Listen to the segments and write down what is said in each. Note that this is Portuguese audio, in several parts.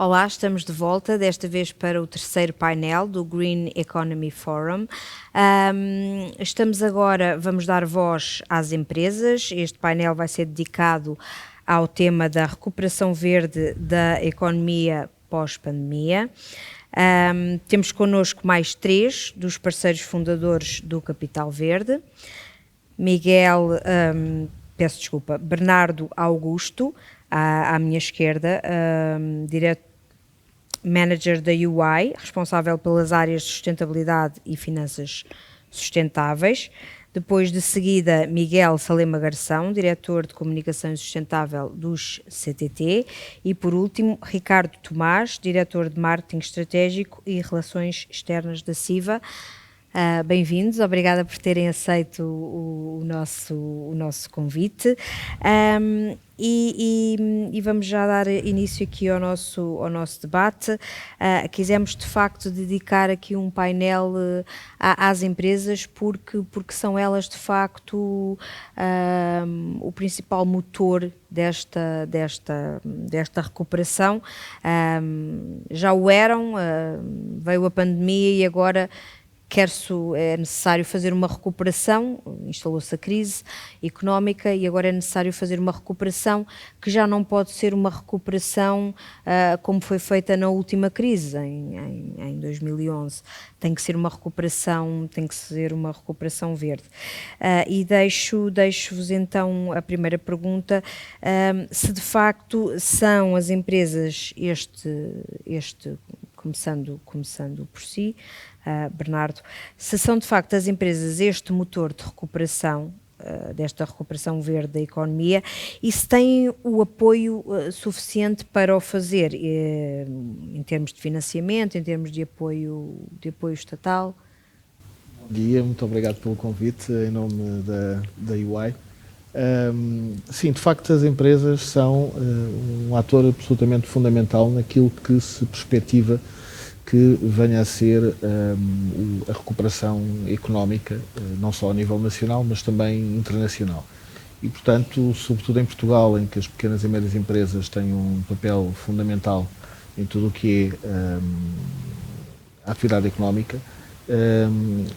Olá, estamos de volta, desta vez para o terceiro painel do Green Economy Forum. Estamos agora, vamos dar voz às empresas. Este painel vai ser dedicado ao tema da recuperação verde da economia pós-pandemia. Temos connosco mais 3 dos parceiros fundadores do Capital Verde. Bernardo Augusto, à minha esquerda, Manager da UI, responsável pelas áreas de sustentabilidade e finanças sustentáveis. Depois de seguida, Miguel Salema Garção, Diretor de Comunicação Sustentável dos CTT. E por último, Ricardo Tomás, Diretor de Marketing Estratégico e Relações Externas da CIVA. Bem-vindos, obrigada por terem aceito o nosso convite. E vamos já dar início aqui ao nosso debate. Quisemos de facto dedicar aqui um painel às empresas porque são elas de facto o principal motor desta recuperação. Já o eram, veio a pandemia e agora é necessário fazer uma recuperação, instalou-se a crise económica e agora é necessário fazer uma recuperação que já não pode ser uma recuperação como foi feita na última crise, em 2011. Tem que ser uma recuperação verde. E deixo-vos então a primeira pergunta, se de facto são as empresas começando por si, Bernardo, se são de facto as empresas este motor de recuperação, desta recuperação verde da economia, e se têm o apoio suficiente para o fazer, em termos de financiamento, em termos de apoio estatal? Bom dia, muito obrigado pelo convite em nome da UI. Sim, de facto as empresas são um ator absolutamente fundamental naquilo que se perspectiva que venha a ser a recuperação económica, não só a nível nacional, mas também internacional. E, portanto, sobretudo em Portugal, em que as pequenas e médias empresas têm um papel fundamental em tudo o que é a atividade económica,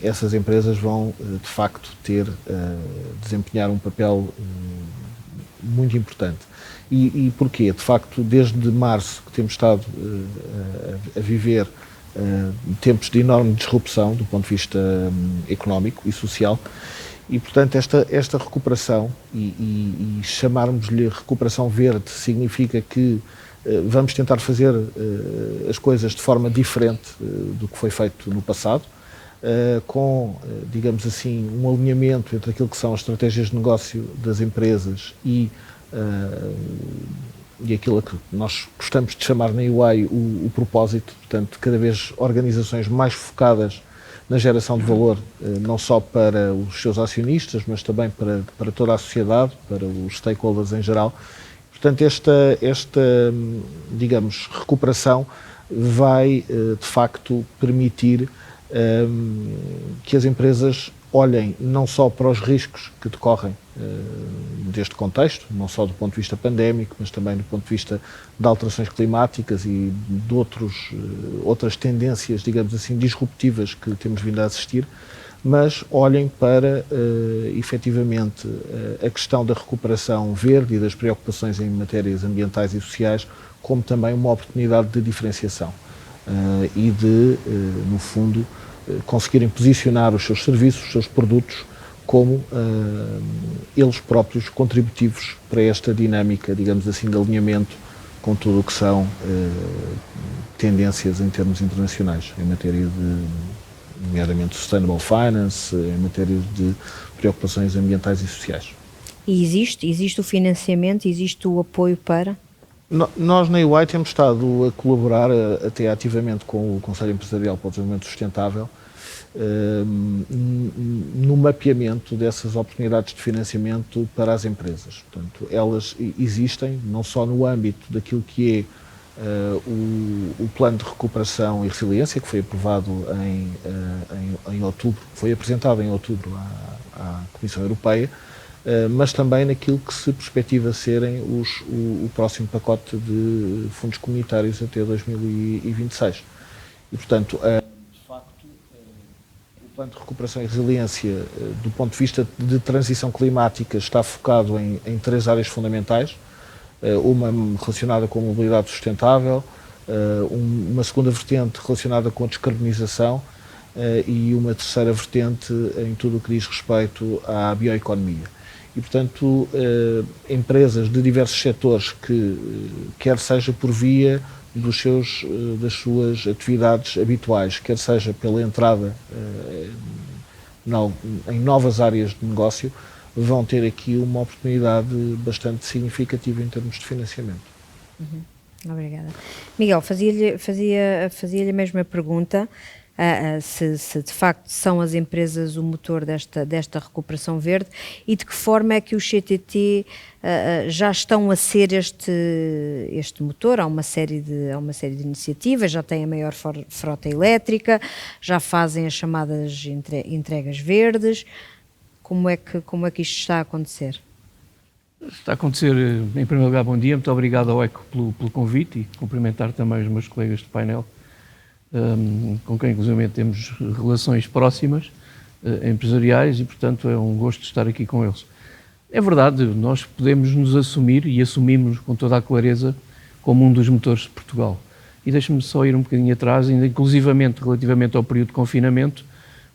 essas empresas vão, de facto, desempenhar um papel muito importante. E porquê? De facto, desde março que temos estado a viver tempos de enorme disrupção do ponto de vista económico e social, e portanto esta recuperação, e chamarmos-lhe recuperação verde, significa que vamos tentar fazer as coisas de forma diferente do que foi feito no passado, com, digamos assim, um alinhamento entre aquilo que são as estratégias de negócio das empresas e aquilo que nós gostamos de chamar na UI o propósito, portanto, cada vez organizações mais focadas na geração de valor, não só para os seus acionistas, mas também para toda a sociedade, para os stakeholders em geral. Portanto, esta digamos, recuperação vai, de facto, permitir que as empresas olhem não só para os riscos que decorrem deste contexto, não só do ponto de vista pandémico, mas também do ponto de vista de alterações climáticas e de outras tendências, digamos assim, disruptivas que temos vindo a assistir, mas olhem para, efetivamente, a questão da recuperação verde e das preocupações em matérias ambientais e sociais como também uma oportunidade de diferenciação e de, no fundo, conseguirem posicionar os seus serviços, os seus produtos, como eles próprios contributivos para esta dinâmica, digamos assim, de alinhamento com tudo o que são tendências em termos internacionais, em matéria de, nomeadamente, sustainable finance, em matéria de preocupações ambientais e sociais. E existe o financiamento, existe o apoio para? Nós na UI temos estado a colaborar até ativamente com o Conselho Empresarial para o Desenvolvimento Sustentável no mapeamento dessas oportunidades de financiamento para as empresas. Portanto, elas existem não só no âmbito daquilo que é o plano de recuperação e resiliência, que foi aprovado em outubro, foi apresentado em outubro à Comissão Europeia, mas também naquilo que se perspectiva serem o próximo pacote de fundos comunitários até 2026. E, portanto, de facto, o Plano de Recuperação e Resiliência, do ponto de vista de transição climática, está focado em 3 áreas fundamentais, uma relacionada com a mobilidade sustentável, uma segunda vertente relacionada com a descarbonização e uma terceira vertente em tudo o que diz respeito à bioeconomia. E, portanto, empresas de diversos setores quer seja por via das suas atividades habituais, quer seja pela entrada em novas áreas de negócio, vão ter aqui uma oportunidade bastante significativa em termos de financiamento. Obrigada. Miguel, fazia-lhe a mesma pergunta, se de facto são as empresas o motor desta recuperação verde e de que forma é que os CTT já estão a ser este motor. Há uma série de iniciativas, já têm a maior frota elétrica, já fazem as chamadas entregas verdes. Como é que isto está a acontecer? Está a acontecer, em primeiro lugar, bom dia, muito obrigado ao ECO pelo convite e cumprimentar também os meus colegas de painel, com quem inclusive temos relações próximas, empresariais, e portanto é um gosto estar aqui com eles. É verdade, nós podemos nos assumir e assumimos com toda a clareza como um dos motores de Portugal. E deixe-me só ir um bocadinho atrás, ainda inclusivamente relativamente ao período de confinamento,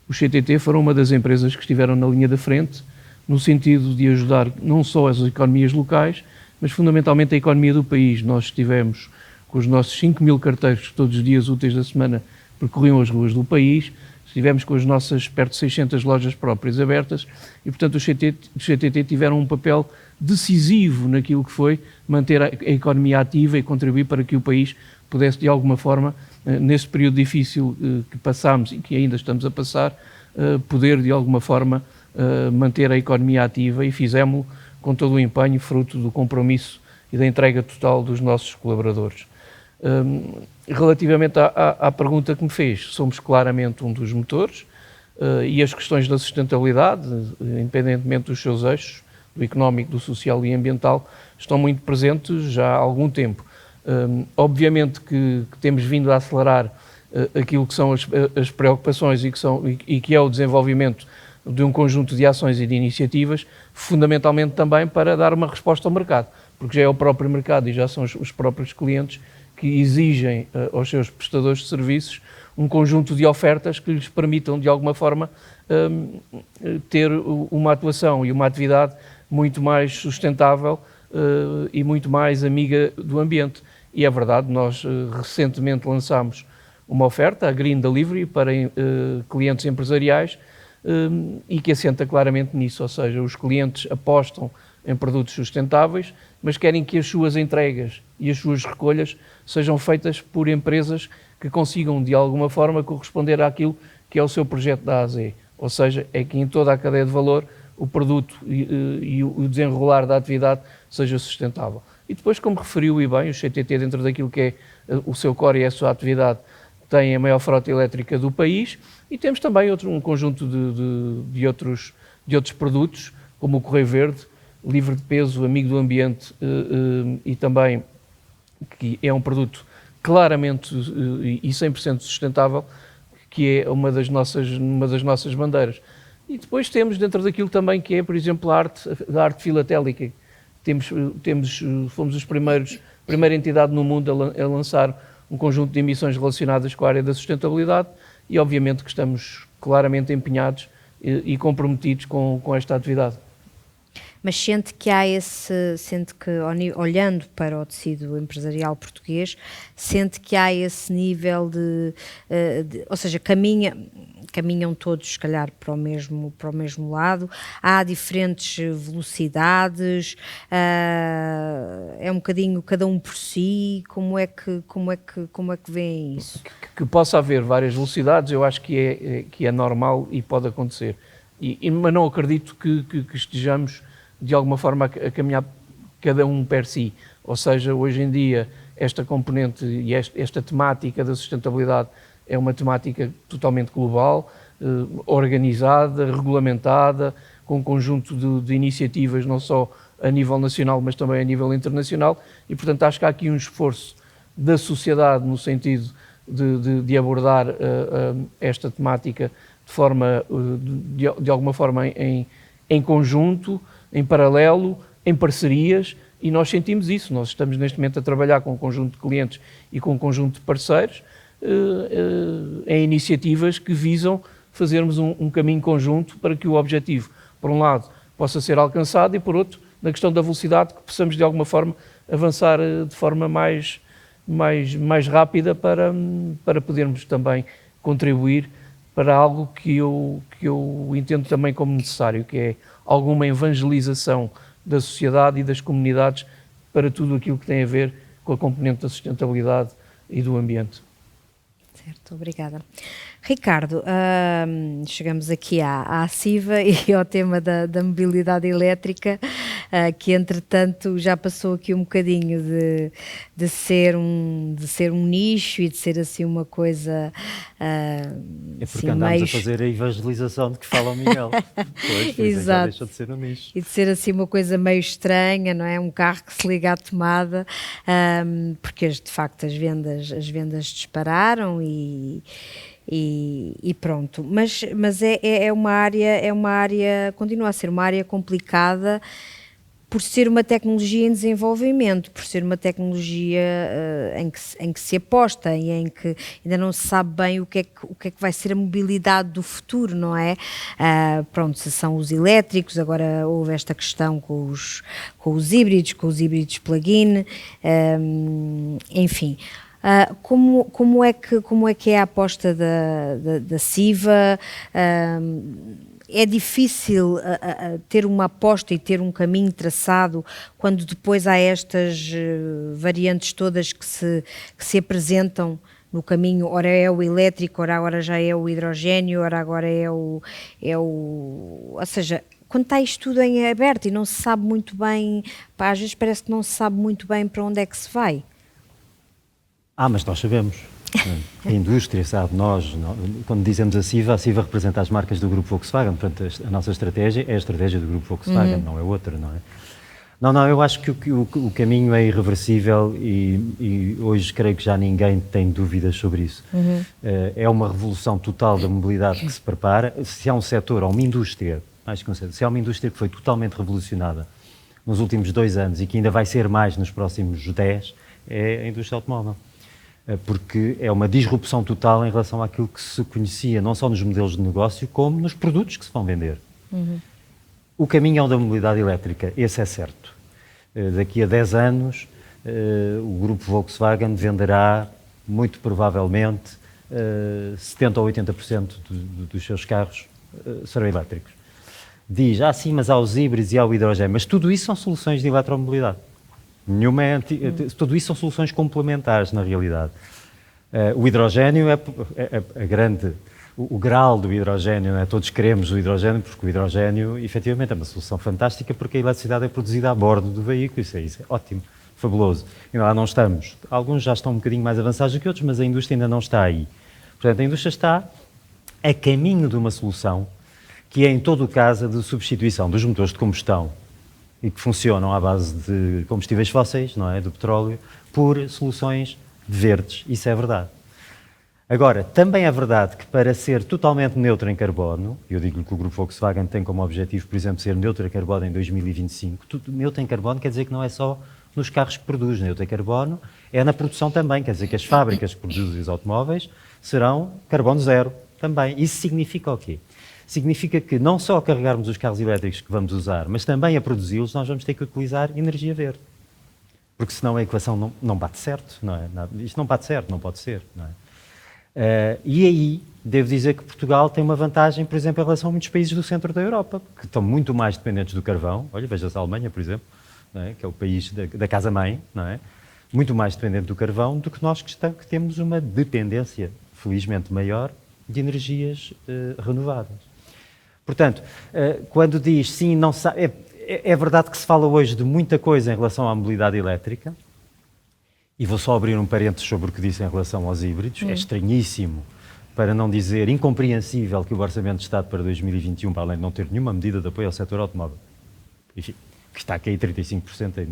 os CTT foram uma das empresas que estiveram na linha da frente, no sentido de ajudar não só as economias locais, mas fundamentalmente a economia do país. Nós estivemos com os nossos 5.000 carteiros que todos os dias úteis da semana percorriam as ruas do país, estivemos com as nossas perto de 600 lojas próprias abertas e, portanto, os CTT tiveram um papel decisivo naquilo que foi manter a economia ativa e contribuir para que o país pudesse, de alguma forma, nesse período difícil que passámos e que ainda estamos a passar, poder, de alguma forma, manter a economia ativa, e fizemos-lo com todo o empenho, fruto do compromisso e da entrega total dos nossos colaboradores. Relativamente à pergunta que me fez, somos claramente um dos motores, e as questões da sustentabilidade, independentemente dos seus eixos, do económico, do social e ambiental, estão muito presentes já há algum tempo. Obviamente que temos vindo a acelerar aquilo que são as preocupações e que é o desenvolvimento de um conjunto de ações e de iniciativas, fundamentalmente também para dar uma resposta ao mercado, porque já é o próprio mercado e já são os próprios clientes que exigem aos seus prestadores de serviços um conjunto de ofertas que lhes permitam, de alguma forma, ter uma atuação e uma atividade muito mais sustentável e muito mais amiga do ambiente. E é verdade, nós recentemente lançámos uma oferta, a Green Delivery, para clientes empresariais, e que assenta claramente nisso, ou seja, os clientes apostam em produtos sustentáveis, mas querem que as suas entregas e as suas recolhas sejam feitas por empresas que consigam, de alguma forma, corresponder àquilo que é o seu projeto da A a Z. Ou seja, é que em toda a cadeia de valor o produto e o desenrolar da atividade seja sustentável. E depois, como referiu e bem, o CTT, dentro daquilo que é o seu core e a sua atividade, tem a maior frota elétrica do país, e temos também um conjunto de outros produtos, como o Correio Verde, livre de peso, amigo do ambiente, e também que é um produto claramente e 100% sustentável, que é uma das nossas bandeiras. E depois temos dentro daquilo também que é, por exemplo, a arte filatélica. Fomos a primeira entidade no mundo a lançar um conjunto de emissões relacionadas com a área da sustentabilidade, e obviamente que estamos claramente empenhados e comprometidos com esta atividade. Mas sente que olhando para o tecido empresarial português, sente que há esse nível ou seja, caminham todos, se calhar, para o mesmo lado, há diferentes velocidades, é um bocadinho cada um por si, como é que veem isso? Que possa haver várias velocidades, eu acho que é normal e pode acontecer, mas não acredito que estejamos de alguma forma a caminhar cada um per si. Ou seja, hoje em dia esta componente e esta temática da sustentabilidade é uma temática totalmente global, organizada, regulamentada, com um conjunto de iniciativas, não só a nível nacional, mas também a nível internacional, e portanto acho que há aqui um esforço da sociedade no sentido de abordar esta temática de forma, de alguma forma em conjunto, em paralelo, em parcerias, e nós sentimos isso. Nós estamos neste momento a trabalhar com um conjunto de clientes e com um conjunto de parceiros em iniciativas que visam fazermos um caminho conjunto para que o objetivo, por um lado, possa ser alcançado e, por outro, na questão da velocidade, que possamos de alguma forma avançar de forma mais rápida para podermos também contribuir para algo que eu entendo também como necessário, que é alguma evangelização da sociedade e das comunidades para tudo aquilo que tem a ver com a componente da sustentabilidade e do ambiente. Certo, obrigada. Ricardo, chegamos aqui à CIVA e ao tema da mobilidade elétrica, que entretanto já passou aqui um bocadinho de ser um nicho e de ser assim uma coisa é porque andamos a fazer a evangelização de que fala o Miguel. Pois, exato. Já deixou de ser um nicho. E de ser assim uma coisa meio estranha, não é? Um carro que se liga à tomada, porque de facto as vendas dispararam e pronto, mas é uma área, continua a ser uma área complicada por ser uma tecnologia em desenvolvimento, por ser uma tecnologia em que se aposta e em que ainda não se sabe bem o que é que vai ser a mobilidade do futuro, não é? Pronto, se são os elétricos, agora houve esta questão com os híbridos plug-in, enfim. Como é que é a aposta da CIVA? É difícil ter uma aposta e ter um caminho traçado quando depois há estas variantes todas que se apresentam no caminho, ora é o elétrico, ora agora já é o hidrogénio, ora agora ou seja, quando está isto tudo em aberto e não se sabe muito bem, às vezes parece que não se sabe muito bem para onde é que se vai. Mas nós sabemos. A indústria sabe, quando dizemos a CIVA representa as marcas do grupo Volkswagen, portanto a nossa estratégia é a estratégia do grupo Volkswagen, não é outra, não é? Não, eu acho que o caminho é irreversível e hoje creio que já ninguém tem dúvidas sobre isso. É uma revolução total da mobilidade que se prepara. Se há um setor, ou uma indústria, mais que um setor, se há uma indústria que foi totalmente revolucionada nos últimos 2 anos e que ainda vai ser mais nos próximos 10, é a indústria automóvel. Porque é uma disrupção total em relação àquilo que se conhecia, não só nos modelos de negócio, como nos produtos que se vão vender. O caminho é o da mobilidade elétrica, esse é certo. Daqui a 10 anos, o grupo Volkswagen venderá, muito provavelmente, 70% ou 80% dos seus carros serão elétricos. Diz, sim, mas há os híbridos e há o hidrogênio, mas tudo isso são soluções de eletromobilidade. Tudo isso são soluções complementares, na realidade. O hidrogênio o grau do hidrogênio, não é? Todos queremos o hidrogênio, porque o hidrogênio, efetivamente, é uma solução fantástica, porque a eletricidade é produzida a bordo do veículo, isso é ótimo, fabuloso. E lá não estamos. Alguns já estão um bocadinho mais avançados do que outros, mas a indústria ainda não está aí. Portanto, a indústria está a caminho de uma solução que é, em todo o caso, a de substituição dos motores de combustão e que funcionam à base de combustíveis fósseis, não é, do petróleo, por soluções verdes. Isso é verdade. Agora, também é verdade que para ser totalmente neutro em carbono, eu digo que o grupo Volkswagen tem como objetivo, por exemplo, ser neutro em carbono em 2025, neutro em carbono quer dizer que não é só nos carros que produz, neutro em carbono é na produção também, quer dizer que as fábricas que produzem os automóveis serão carbono zero também. Isso significa o quê? Significa que não só a carregarmos os carros elétricos que vamos usar, mas também a produzi-los, nós vamos ter que utilizar energia verde. Porque senão a equação não bate certo, não é? Isto não bate certo, não pode ser, não é? E aí, devo dizer que Portugal tem uma vantagem, por exemplo, em relação a muitos países do centro da Europa, que estão muito mais dependentes do carvão. Olha, veja-se a Alemanha, por exemplo, não é? Que é o país da casa-mãe, não é? Muito mais dependente do carvão do que nós que temos uma dependência, felizmente, maior de energias renováveis. Portanto, quando diz sim, não sabe, é verdade que se fala hoje de muita coisa em relação à mobilidade elétrica, e vou só abrir um parênteses sobre o que disse em relação aos híbridos. É estranhíssimo para não dizer incompreensível, que o Orçamento de Estado para 2021, para além de não ter nenhuma medida de apoio ao setor automóvel, enfim, que está a cair 35%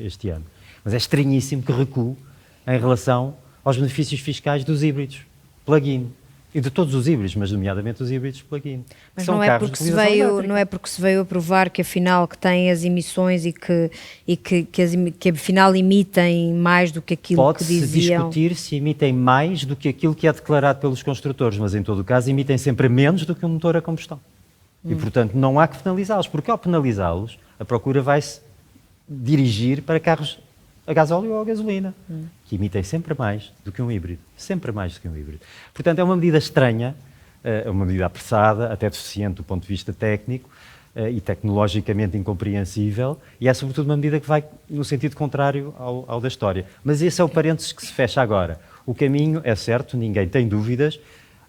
este ano. Mas é estranhíssimo que recue em relação aos benefícios fiscais dos híbridos plug-in. E de todos os híbridos, mas nomeadamente os híbridos plug-in. Mas não é porque se veio a provar que afinal que têm as emissões e que afinal emitem mais do que aquilo que diziam. Pode-se discutir se emitem mais do que aquilo que é declarado pelos construtores, mas em todo o caso emitem sempre menos do que um motor a combustão. E portanto não há que penalizá-los, porque ao penalizá-los a procura vai-se dirigir para carros a gasóleo ou a gasolina, que emitem sempre mais do que um híbrido. Sempre mais do que um híbrido. Portanto, é uma medida estranha, é uma medida apressada, até deficiente do ponto de vista técnico e tecnologicamente incompreensível, e é sobretudo uma medida que vai no sentido contrário ao da história. Mas esse é o parênteses que se fecha agora. O caminho é certo, ninguém tem dúvidas.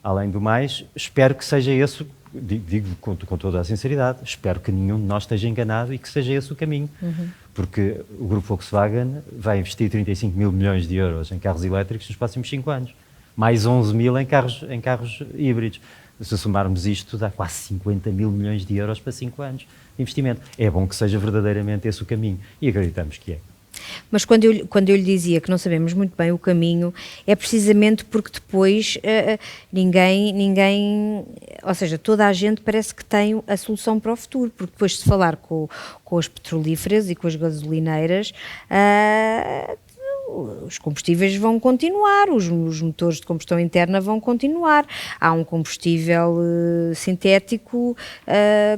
Além do mais, espero que seja esse, digo com toda a sinceridade, espero que nenhum de nós esteja enganado e que seja esse o caminho. Porque o grupo Volkswagen vai investir 35 mil milhões de euros em carros elétricos nos próximos 5 anos. Mais 11 mil em carros híbridos. Se somarmos isto, dá quase 50 mil milhões de euros para 5 anos de investimento. É bom que seja verdadeiramente esse o caminho. E acreditamos que é. Mas quando eu lhe dizia que não sabemos muito bem o caminho, é precisamente porque depois ninguém, ou seja, toda a gente parece que tem a solução para o futuro, porque depois de falar com as petrolíferas e com as gasolineiras, os combustíveis vão continuar, os motores de combustão interna vão continuar. Há um combustível sintético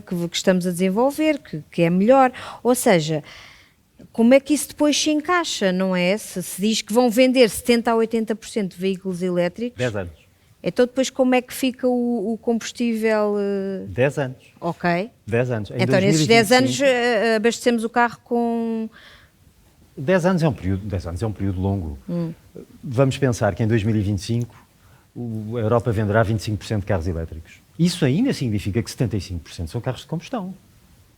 que estamos a desenvolver, que é melhor, ou seja, como é que isso depois se encaixa, não é? Se diz que vão vender 70% a 80% de veículos elétricos... 10 anos. Então depois como é que fica o combustível... 10 anos. Ok. 10 anos. Em então 2025, nesses 10 anos abastecemos o carro com... 10 anos é um período longo. Vamos pensar que em 2025 a Europa venderá 25% de carros elétricos. Isso ainda significa que 75% são carros de combustão.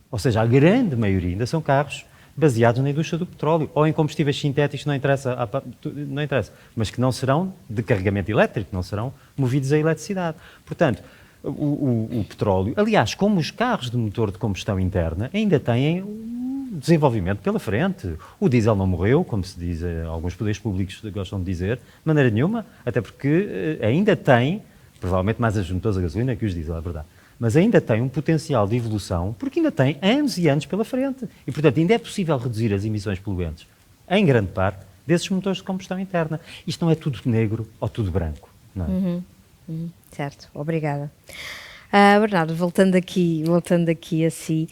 Ou seja, a grande maioria ainda são carros baseados na indústria do petróleo, ou em combustíveis sintéticos, não interessa, mas que não serão de carregamento elétrico, não serão movidos a eletricidade. Portanto, o petróleo, aliás, como os carros de motor de combustão interna, ainda têm um desenvolvimento pela frente. O diesel não morreu, como se diz, alguns poderes públicos gostam de dizer, de maneira nenhuma, até porque ainda tem, provavelmente mais os motores a gasolina que os diesel, é verdade, mas ainda tem um potencial de evolução, porque ainda tem anos e anos pela frente. E, portanto, ainda é possível reduzir as emissões poluentes, em grande parte, desses motores de combustão interna. Isto não é tudo negro ou tudo branco, não é? Certo, obrigada. Bernardo, voltando aqui a si,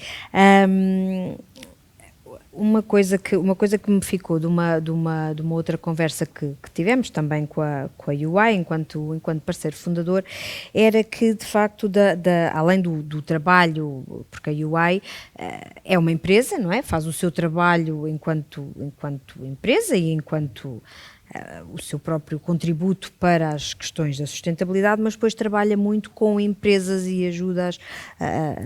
uma coisa que me ficou de uma outra conversa que tivemos também com a UI, enquanto parceiro fundador, era que, de facto, além do trabalho, porque a UI é uma empresa, não é? Faz o seu trabalho enquanto empresa e enquanto o seu próprio contributo para as questões da sustentabilidade, mas depois trabalha muito com empresas e ajuda-as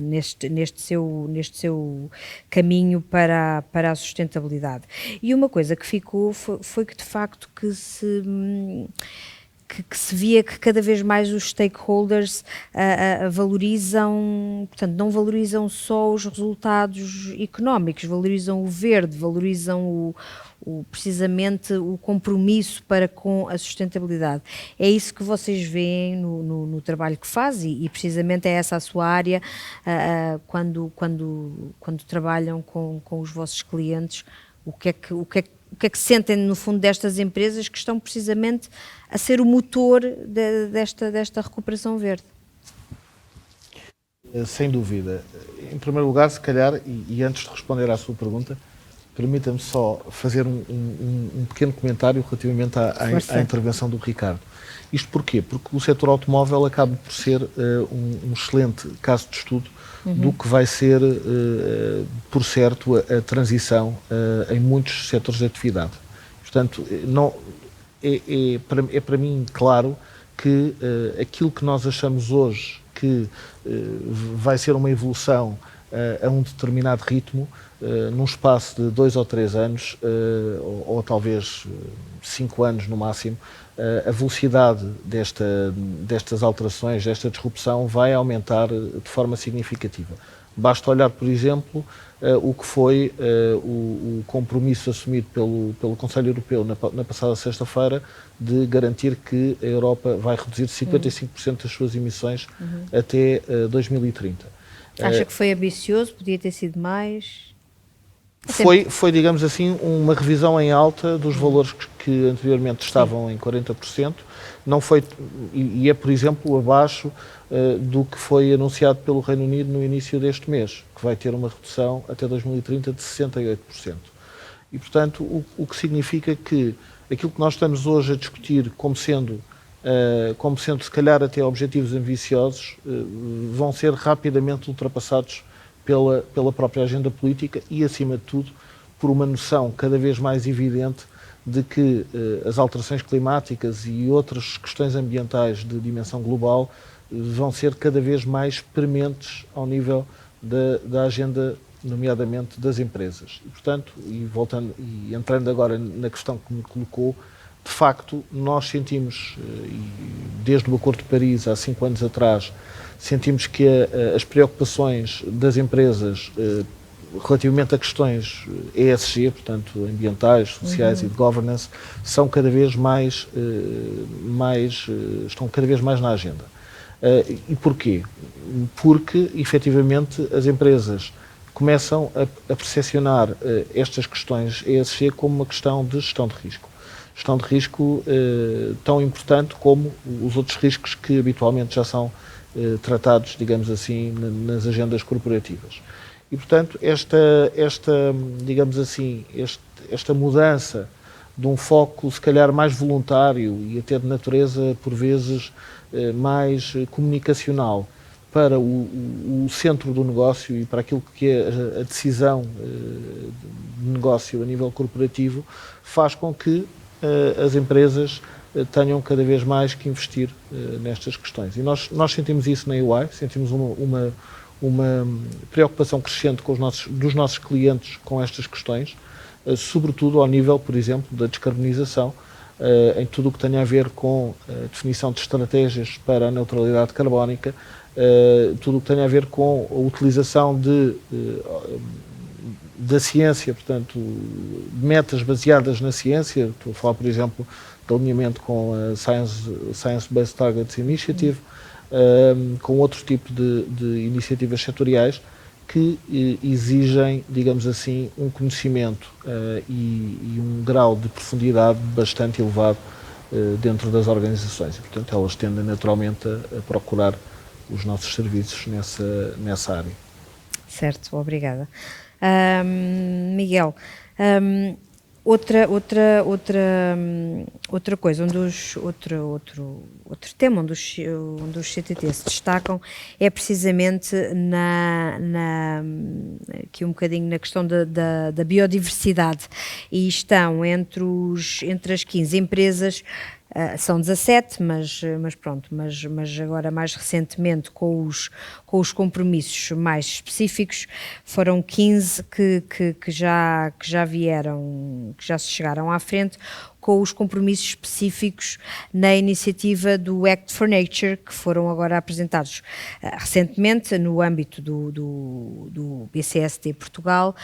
neste seu caminho para a sustentabilidade. E uma coisa que ficou foi que, de facto, que se via que cada vez mais os stakeholders valorizam, portanto, não valorizam só os resultados económicos, valorizam o verde, valorizam precisamente o compromisso para com a sustentabilidade. É isso que vocês veem no trabalho que fazem e precisamente é essa a sua área quando trabalham com os vossos clientes. O que é que sentem no fundo destas empresas que estão precisamente a ser o motor desta recuperação verde? Sem dúvida. Em primeiro lugar, se calhar, e antes de responder à sua pergunta, permita-me só fazer um pequeno comentário relativamente à intervenção do Ricardo. Isto porquê? Porque o setor automóvel acaba por ser um excelente caso de estudo do que vai ser, por certo, a transição em muitos setores de atividade. Portanto, é para mim claro que aquilo que nós achamos hoje que vai ser uma evolução a um determinado ritmo, num espaço de 2 ou 3 anos, ou talvez 5 anos no máximo, a velocidade destas alterações, desta disrupção, vai aumentar de forma significativa. Basta olhar, por exemplo, o que foi o compromisso assumido pelo Conselho Europeu na passada sexta-feira de garantir que a Europa vai reduzir 55% das suas emissões até 2030. Acha que foi ambicioso? Podia ter sido mais? Foi, digamos assim, uma revisão em alta dos valores que anteriormente estavam em 40%. Não foi, e é, por exemplo, abaixo do que foi anunciado pelo Reino Unido no início deste mês, que vai ter uma redução até 2030 de 68%. E, portanto, o que significa que aquilo que nós estamos hoje a discutir como sendo se calhar até objetivos ambiciosos, vão ser rapidamente ultrapassados pela própria agenda política e, acima de tudo, por uma noção cada vez mais evidente de que as alterações climáticas e outras questões ambientais de dimensão global vão ser cada vez mais prementes ao nível da agenda, nomeadamente das empresas. E, portanto, e entrando agora na questão que me colocou, de facto, nós sentimos, desde o Acordo de Paris, há 5 anos atrás, sentimos que as preocupações das empresas relativamente a questões ESG, portanto, ambientais, sociais e de governance, são cada vez estão cada vez mais na agenda. E porquê? Porque, efetivamente, as empresas começam a percepcionar estas questões ESG como uma questão de gestão de risco. Gestão de risco tão importante como os outros riscos que habitualmente já são tratados, digamos assim, nas agendas corporativas. E, portanto, digamos assim, esta mudança de um foco, se calhar, mais voluntário e até de natureza, por vezes, mais comunicacional para o centro do negócio e para aquilo que é a decisão de negócio a nível corporativo, faz com que as empresas tenham cada vez mais que investir nestas questões. E nós sentimos isso na EY, sentimos uma preocupação crescente dos nossos clientes com estas questões, sobretudo ao nível, por exemplo, da descarbonização, em tudo o que tenha a ver com a definição de estratégias para a neutralidade carbónica, tudo o que tenha a ver com a utilização da ciência, portanto, metas baseadas na ciência. Estou a falar, por exemplo, de alinhamento com a Science Based Targets Initiative, com outro tipo de iniciativas setoriais que exigem, digamos assim, um conhecimento e um grau de profundidade bastante elevado dentro das organizações. E, portanto, elas tendem naturalmente a procurar os nossos serviços nessa área. Certo, obrigada. Miguel, outra coisa, outro tema onde os CTT se destacam é precisamente aqui um bocadinho na questão da biodiversidade, e estão entre as 15 empresas. São 17, mas pronto, mas agora mais recentemente com os compromissos mais específicos foram 15 que já vieram, que já se chegaram à frente, com os compromissos específicos na iniciativa do Act for Nature, que foram agora apresentados recentemente no âmbito do BCST Portugal,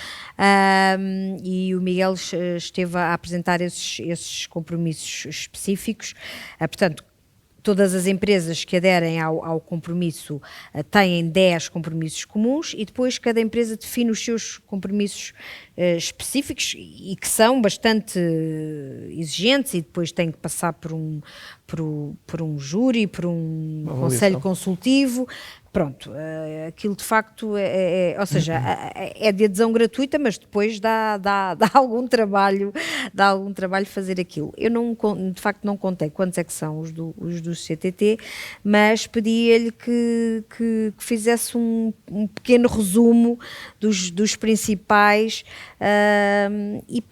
e o Miguel esteve a apresentar esses compromissos específicos. Portanto, todas as empresas que aderem ao compromisso têm 10 compromissos comuns, e depois cada empresa define os seus compromissos específicos, e que são bastante exigentes, e depois têm que passar por um júri, por um conselho consultivo. Pronto, aquilo de facto ou seja, é de adesão gratuita, mas depois dá algum trabalho fazer aquilo. Eu de facto não contei quantos é que são os do CTT, mas pedi-lhe que fizesse um pequeno resumo dos principais, e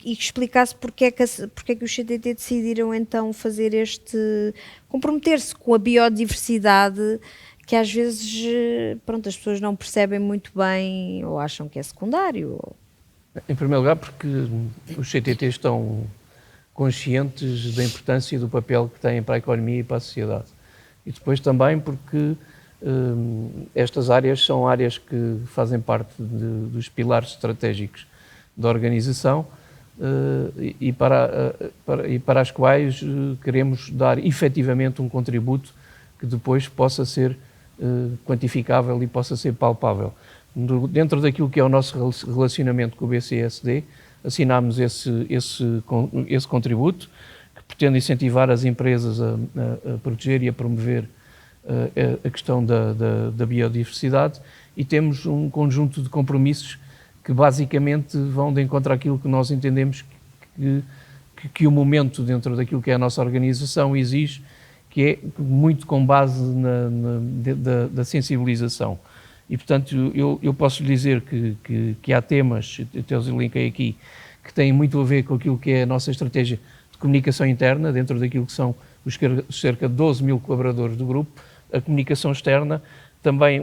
explicasse porque é que os CTT decidiram então fazer comprometer-se com a biodiversidade, que às vezes, pronto, as pessoas não percebem muito bem ou acham que é secundário. Em primeiro lugar, porque os CTTs estão conscientes da importância e do papel que têm para a economia e para a sociedade. E depois também porque estas áreas são áreas que fazem parte dos pilares estratégicos da organização e para as quais queremos dar efetivamente um contributo que depois possa ser quantificável e possa ser palpável. Dentro daquilo que é o nosso relacionamento com o BCSD, assinámos esse contributo que pretende incentivar as empresas a proteger e a promover a questão da biodiversidade, e temos um conjunto de compromissos que basicamente vão de encontro àquilo que nós entendemos que o momento dentro daquilo que é a nossa organização exige, que é muito com base da sensibilização. E, portanto, eu posso lhe dizer que há temas, até os elenquei aqui, que têm muito a ver com aquilo que é a nossa estratégia de comunicação interna, dentro daquilo que são os cerca de 12 mil colaboradores do grupo, a comunicação externa, também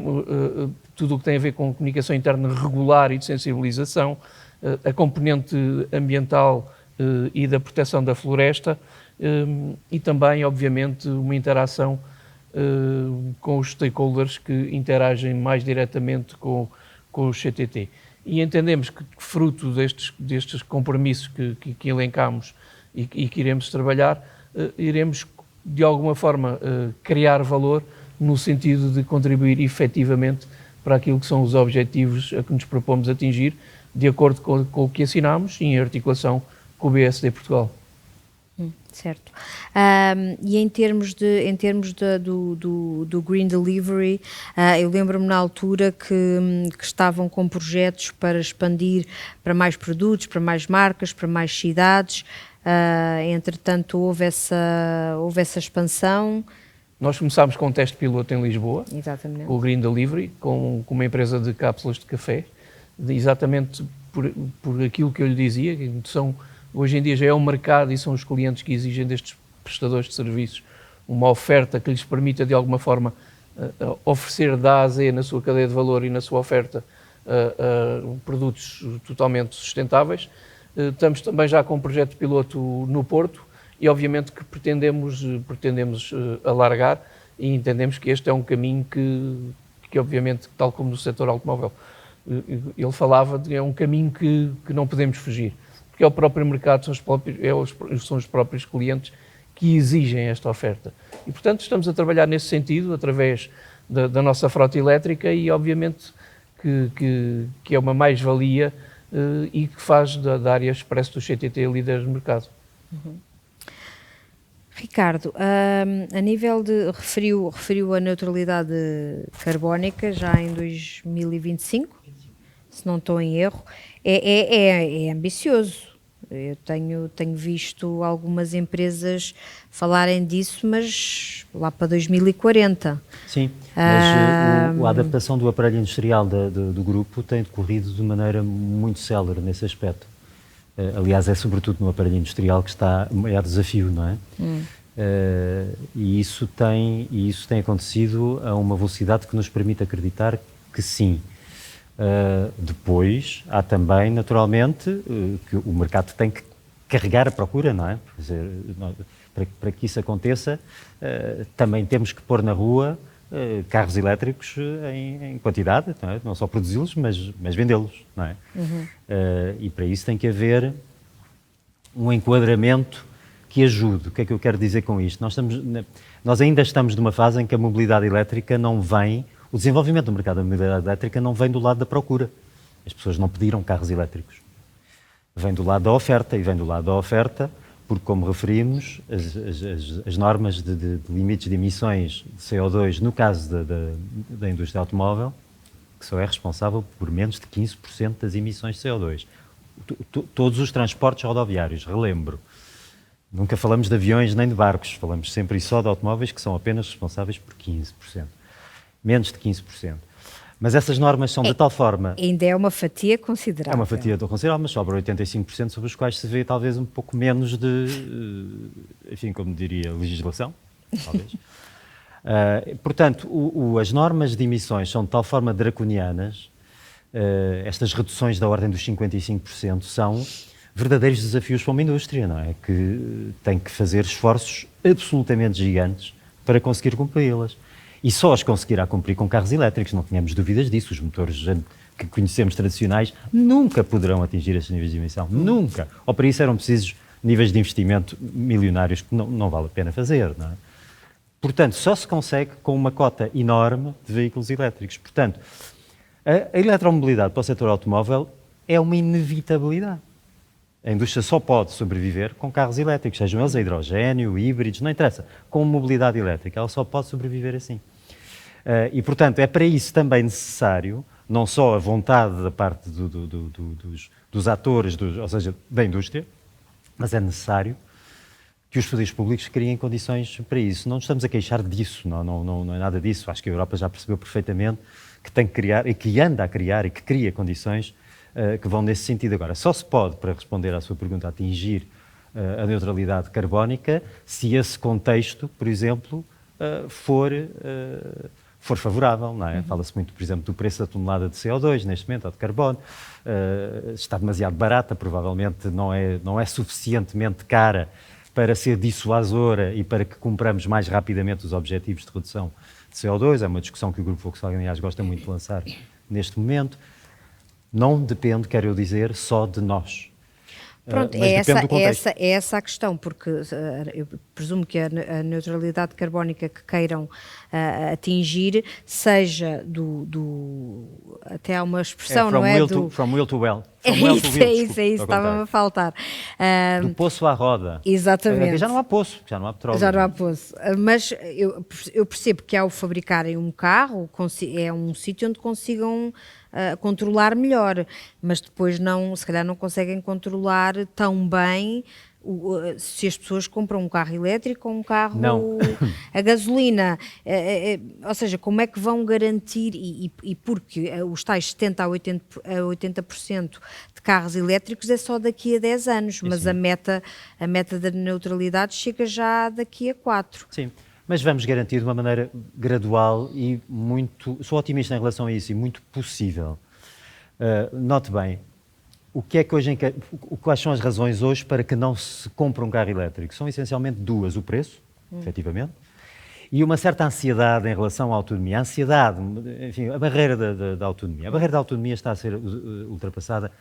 tudo o que tem a ver com a comunicação interna regular e de sensibilização, a componente ambiental e da proteção da floresta, e também, obviamente, uma interação com os stakeholders que interagem mais diretamente com os CTT. E entendemos que, fruto destes compromissos que elencamos e que iremos trabalhar, iremos, de alguma forma, criar valor no sentido de contribuir efetivamente para aquilo que são os objetivos a que nos propomos atingir, de acordo com o que assinamos e em articulação com o BSD Portugal. Certo. E em termos do Green Delivery, eu lembro-me na altura que estavam com projetos para expandir para mais produtos, para mais marcas, para mais cidades. Entretanto, houve essa expansão. Nós começámos com um teste piloto em Lisboa, Exatamente. com o Green Delivery, com uma empresa de cápsulas de café, exatamente por aquilo que eu lhe dizia, que hoje em dia já é um mercado e são os clientes que exigem destes prestadores de serviços uma oferta que lhes permita, de alguma forma, oferecer da A a Z na sua cadeia de valor e na sua oferta produtos totalmente sustentáveis. Estamos também já com um projeto piloto no Porto e, obviamente, que pretendemos alargar, e entendemos que este é um caminho que obviamente, tal como no setor automóvel, ele falava, é um caminho que não podemos fugir. Porque é o próprio mercado, são os próprios clientes que exigem esta oferta. E, portanto, estamos a trabalhar nesse sentido, através da nossa frota elétrica, e, obviamente, que é uma mais-valia e que faz da área expresso do CTT líder de mercado. Uhum. Ricardo, a nível de... referiu a neutralidade carbónica já em 2025, se não estou em erro. É ambicioso. Eu tenho visto algumas empresas falarem disso, mas lá para 2040. Sim, mas a adaptação do aparelho industrial do grupo tem decorrido de maneira muito célere nesse aspecto. Aliás, é sobretudo no aparelho industrial que está o maior desafio, não é? E isso tem acontecido a uma velocidade que nos permite acreditar que sim. Depois, há também, naturalmente, que o mercado tem que carregar a procura, não é? Quer dizer, para que isso aconteça, também temos que pôr na rua carros elétricos em quantidade, não é? Não só produzi-los, mas vendê-los, não é? Uhum. E para isso tem que haver um enquadramento que ajude. O que é que eu quero dizer com isto? Nós ainda estamos numa fase em que a mobilidade elétrica não vem. O desenvolvimento do mercado da mobilidade elétrica não vem do lado da procura. As pessoas não pediram carros elétricos. Vem do lado da oferta, e vem do lado da oferta porque, como referimos, as normas de limites de emissões de CO2, no caso da indústria automóvel, que só é responsável por menos de 15% das emissões de CO2. Todos os transportes rodoviários, relembro, nunca falamos de aviões nem de barcos, falamos sempre e só de automóveis, que são apenas responsáveis por 15%. Menos de 15%. Mas essas normas são de tal forma... Ainda é uma fatia considerável. É uma fatia considerável, mas sobra 85% sobre os quais se vê talvez um pouco menos de, enfim, como diria, legislação, talvez. Portanto, as normas de emissões são de tal forma draconianas, estas reduções da ordem dos 55% são verdadeiros desafios para uma indústria, não é? Que tem que fazer esforços absolutamente gigantes para conseguir cumpri-las. E só as conseguirá cumprir com carros elétricos, não tínhamos dúvidas disso. Os motores que conhecemos tradicionais nunca poderão atingir estes níveis de emissão, nunca. Ou para isso eram precisos níveis de investimento milionários que não vale a pena fazer, não é? Portanto, só se consegue com uma cota enorme de veículos elétricos. Portanto, a eletromobilidade para o setor automóvel é uma inevitabilidade. A indústria só pode sobreviver com carros elétricos, sejam eles a hidrogénio, híbridos, não interessa. Com mobilidade elétrica, ela só pode sobreviver assim. E, portanto, é para isso também necessário, não só a vontade da parte dos atores, ou seja, da indústria, mas é necessário que os poderes públicos criem condições para isso. Não nos estamos a queixar disso, não é nada disso. Acho que a Europa já percebeu perfeitamente que tem que criar, e que anda a criar, e que cria condições que vão nesse sentido. Agora, só se pode, para responder à sua pergunta, atingir a neutralidade carbónica se esse contexto, por exemplo, for favorável, não é? Fala-se muito, por exemplo, do preço da tonelada de CO2 neste momento, ou de carbono. Está demasiado barata, provavelmente não é suficientemente cara para ser dissuasora e para que cumpramos mais rapidamente os objetivos de redução de CO2. É uma discussão que o Grupo Volkswagen, aliás, gosta muito de lançar neste momento. Não depende, quero eu dizer, só de nós. Pronto, é essa a questão, porque eu presumo que a neutralidade carbónica que queiram atingir seja até há uma expressão, não é? From will to well. É isso, estava-me a faltar. Do poço à roda. Exatamente. Já não há poço, já não há petróleo. Já não há poço. Mas eu percebo que ao fabricarem um carro, é um sítio onde consigam controlar melhor, mas depois se calhar não conseguem controlar tão bem se as pessoas compram um carro elétrico ou um carro a gasolina. Ou seja, como é que vão garantir, e porque os tais 70% a 80% de carros elétricos é só daqui a 10 anos, mas a meta da neutralidade chega já daqui a 4. Sim. Mas vamos garantir de uma maneira gradual e sou otimista em relação a isso e muito possível. Note bem, quais são as razões hoje para que não se compre um carro elétrico? São essencialmente duas: o preço, efetivamente, e uma certa ansiedade em relação à autonomia. A ansiedade, enfim, a barreira da autonomia. A barreira da autonomia está a ser ultrapassada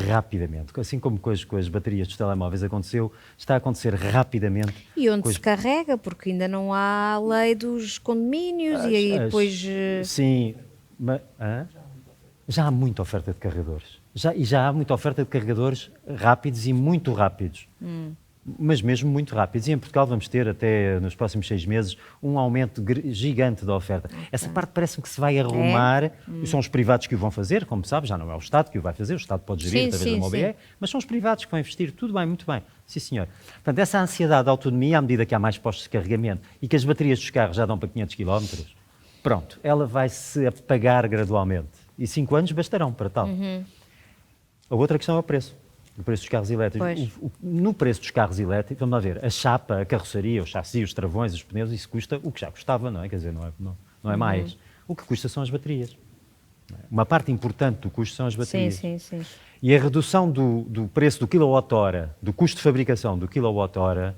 rapidamente, assim como com as baterias dos telemóveis aconteceu, está a acontecer rapidamente. E onde se carrega, porque ainda não há lei dos condomínios e aí depois... Sim, mas já há muita oferta de carregadores. Já há muita oferta de carregadores rápidos e muito rápidos. Mas mesmo muito rápidos. E em Portugal vamos ter até nos próximos 6 meses um aumento gigante da oferta. Essa parte parece-me que se vai arrumar. São os privados que o vão fazer, como sabe, já não é o Estado que o vai fazer, o Estado pode gerir através da MOBE, mas são os privados que vão investir. Tudo bem, muito bem. Sim, senhor. Portanto, essa ansiedade de autonomia, à medida que há mais postos de carregamento e que as baterias dos carros já dão para 500 km, pronto, ela vai se apagar gradualmente. E 5 anos bastarão para tal. A outra questão é o preço dos carros elétricos. No preço dos carros elétricos, vamos lá ver, a chapa, a carroceria, o chassi, os travões, os pneus, isso custa o que já custava, não é? Quer dizer, não é mais. O que custa são as baterias. Uma parte importante do custo são as baterias. Sim. E a redução do preço do quilowatt-hora, do custo de fabricação do quilowatt-hora,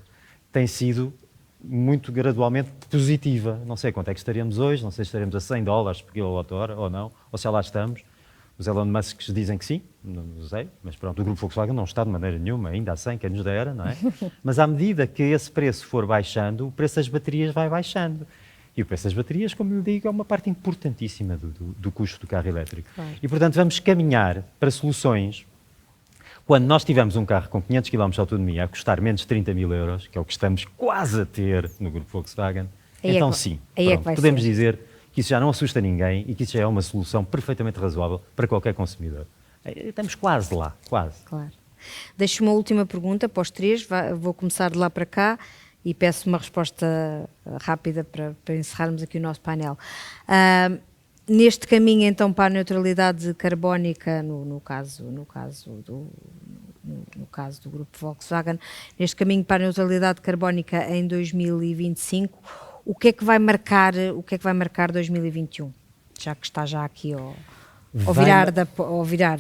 tem sido muito gradualmente positiva. Não sei quanto é que estaremos hoje, não sei se estaremos a $100 por quilowatt-hora ou não, ou se lá estamos. Os Elon Musk dizem que sim, não sei, mas pronto, o Grupo Volkswagen não está de maneira nenhuma ainda a 100, quem nos dera, não é? Mas à medida que esse preço for baixando, o preço das baterias vai baixando. E o preço das baterias, como eu digo, é uma parte importantíssima do custo do carro elétrico. Claro. E, portanto, vamos caminhar para soluções. Quando nós tivermos um carro com 500 km de autonomia a custar menos de 30 mil euros, que é o que estamos quase a ter no Grupo Volkswagen, então sim, podemos dizer que isso já não assusta ninguém e que isso já é uma solução perfeitamente razoável para qualquer consumidor. Estamos quase lá, quase. Claro. Deixo uma última pergunta para os três, vou começar de lá para cá e peço uma resposta rápida para encerrarmos aqui o nosso painel. Neste caminho, então, para a neutralidade carbónica, no caso do Grupo Volkswagen, neste caminho para a neutralidade carbónica em 2025, o que é que vai marcar 2021? Já que está já aqui ao virar.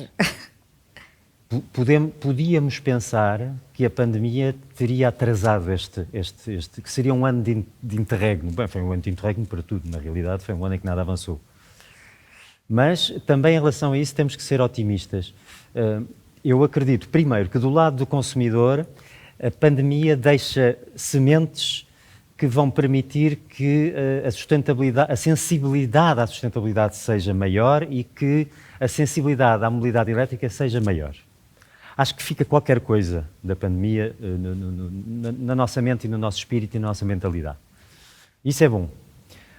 Podíamos pensar que a pandemia teria atrasado que seria um ano de interregno. Bem, foi um ano de interregno para tudo, na realidade, foi um ano em que nada avançou. Mas também em relação a isso temos que ser otimistas. Eu acredito, primeiro, que do lado do consumidor a pandemia deixa sementes que vão permitir que a sensibilidade à sustentabilidade seja maior e que a sensibilidade à mobilidade elétrica seja maior. Acho que fica qualquer coisa da pandemia na nossa mente e no nosso espírito e na nossa mentalidade. Isso é bom.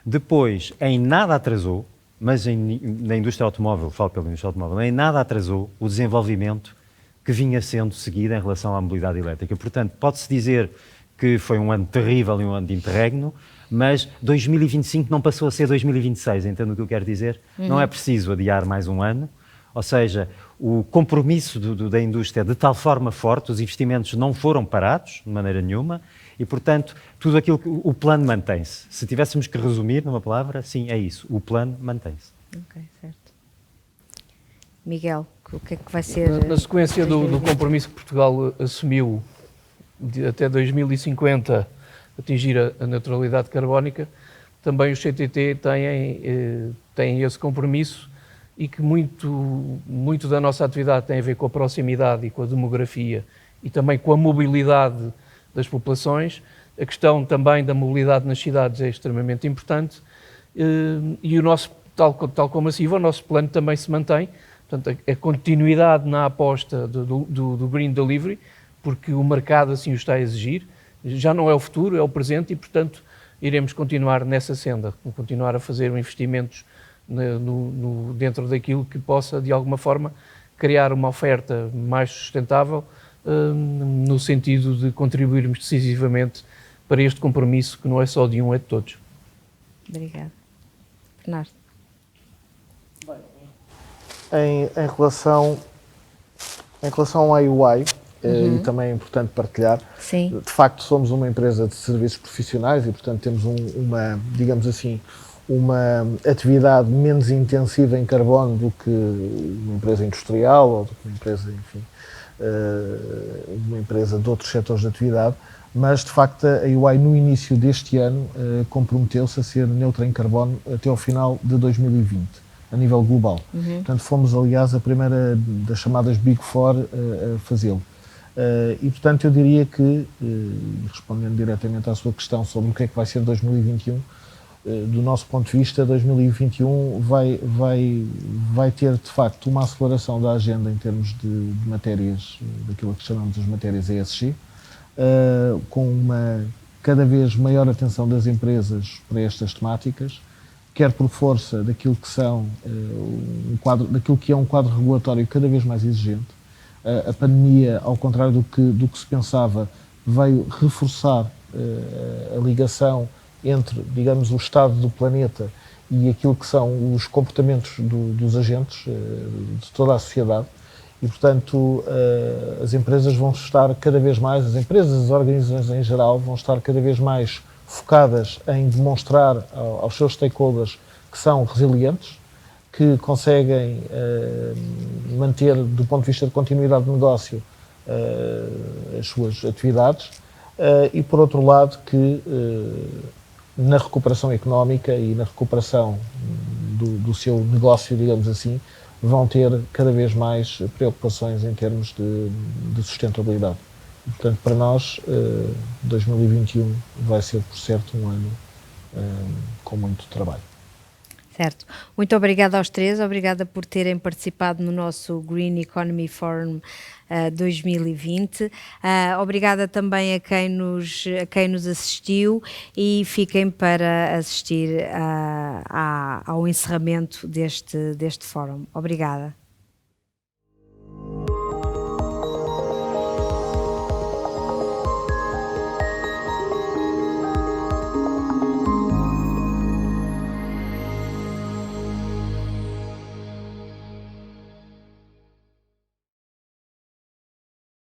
Depois, em nada atrasou, mas na indústria automóvel, falo pela indústria automóvel, em nada atrasou o desenvolvimento que vinha sendo seguido em relação à mobilidade elétrica. Portanto, pode-se dizer que foi um ano terrível e um ano de interregno, mas 2025 não passou a ser 2026, entende o que eu quero dizer? Não é preciso adiar mais um ano, ou seja, o compromisso da indústria é de tal forma forte, os investimentos não foram parados de maneira nenhuma e, portanto, tudo aquilo que o plano mantém-se. Se tivéssemos que resumir numa palavra, sim, é isso, o plano mantém-se. Ok, certo. Miguel, o que é que vai ser? Na sequência do compromisso que Portugal assumiu até 2050 atingir a neutralidade carbónica, também os CTT têm esse compromisso e que muito da nossa atividade tem a ver com a proximidade e com a demografia e também com a mobilidade das populações. A questão também da mobilidade nas cidades é extremamente importante e o nosso, tal como a CIVA, o nosso plano também se mantém. Portanto, a continuidade na aposta do Green Delivery, porque o mercado assim o está a exigir, já não é o futuro, é o presente e, portanto, iremos continuar nessa senda, continuar a fazer investimentos dentro daquilo que possa, de alguma forma, criar uma oferta mais sustentável, no sentido de contribuirmos decisivamente para este compromisso que não é só de um, é de todos. Obrigada. Bernardo. Em relação à UI, e também é importante partilhar, Sim. de facto somos uma empresa de serviços profissionais e, portanto, temos digamos assim, uma atividade menos intensiva em carbono do que uma empresa industrial ou do que uma empresa, enfim, uma empresa de outros setores de atividade, mas de facto a UI no início deste ano comprometeu-se a ser neutra em carbono até ao final de 2020, a nível global. Portanto, fomos aliás a primeira das chamadas Big Four a fazê-lo. E portanto eu diria que, respondendo diretamente à sua questão sobre o que é que vai ser 2021, do nosso ponto de vista, 2021 vai ter, de facto, uma aceleração da agenda em termos de matérias, daquilo que chamamos as matérias ESG, com uma cada vez maior atenção das empresas para estas temáticas, quer por força daquilo que são daquilo que é um quadro regulatório cada vez mais exigente. A pandemia, ao contrário do que se pensava, veio reforçar a ligação entre, digamos, o estado do planeta e aquilo que são os comportamentos dos agentes de toda a sociedade e, portanto, as empresas vão estar cada vez mais, as empresas, as organizações em geral, vão estar cada vez mais focadas em demonstrar aos seus stakeholders que são resilientes, que conseguem manter, do ponto de vista de continuidade de negócio, as suas atividades e, por outro lado, que na recuperação económica e na recuperação do seu negócio, digamos assim, vão ter cada vez mais preocupações em termos de sustentabilidade. E, portanto, para nós, 2021 vai ser, por certo, um ano com muito trabalho. Certo. Muito obrigada aos três, obrigada por terem participado no nosso Green Economy Forum 2020. Obrigada também a quem nos assistiu e fiquem para assistir ao encerramento deste fórum. Obrigada.